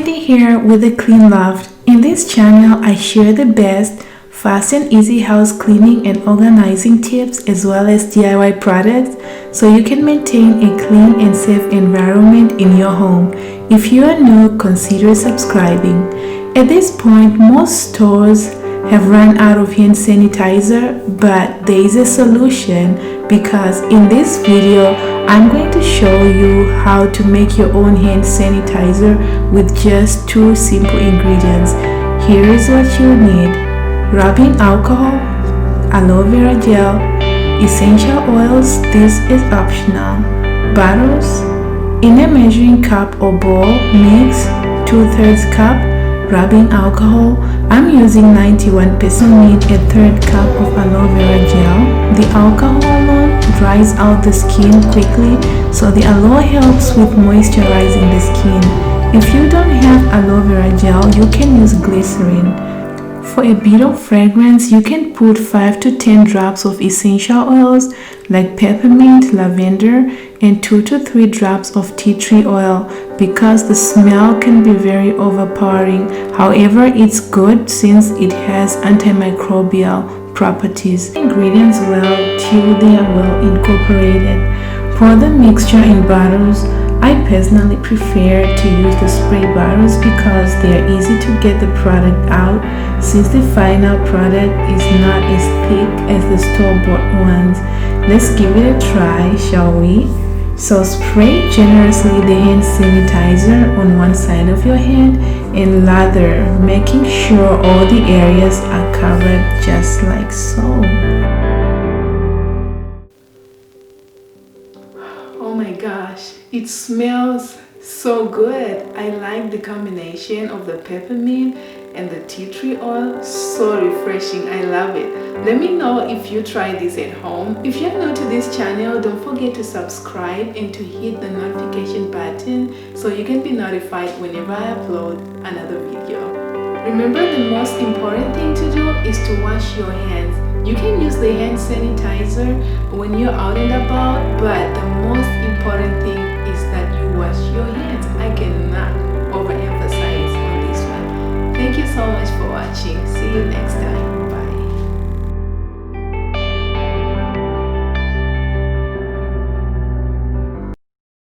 Sandy here with a Clean Loft. In this channel, I share the best, fast and easy house cleaning and organizing tips as well as DIY products so you can maintain a clean and safe environment in your home. If you are new, consider subscribing. At this point, most stores have run out of hand sanitizer, but there is a solution because in this video, I'm going to show you how to make your own hand sanitizer with just 2 simple ingredients. Here is what you need: rubbing alcohol, aloe vera gel, essential oils, this is optional, bottles. In a measuring cup or bowl, mix 2/3 cup rubbing alcohol. I'm using 91%, need a 1/3 cup of aloe vera gel. The alcohol alone dries out the skin quickly, so the aloe helps with moisturizing the skin. If you don't have aloe vera gel, you can use glycerin. For a bit of fragrance, you can put 5 to 10 drops of essential oils like peppermint, lavender, and 2 to 3 drops of tea tree oil because the smell can be very overpowering. However, it's good since it has antimicrobial properties. Ingredients well till they are well incorporated. Pour the mixture in bottles. I personally prefer to use the spray bottles because they are easy to get the product out since the final product is not as thick as the store-bought ones. Let's give it a try, shall we? So spray generously the hand sanitizer on one side of your hand and lather, making sure all the areas are covered just like so. Oh my gosh, it smells so good. I like the combination of the peppermint and the tea tree oil. So refreshing. I love it. Let me know if you try this at home. If you're new to this channel, don't forget to subscribe and to hit the notification button so you can be notified whenever I upload another video. Remember, the most important thing to do is to wash your hands. You can use the hand sanitizer when you're out and about, but the most important thing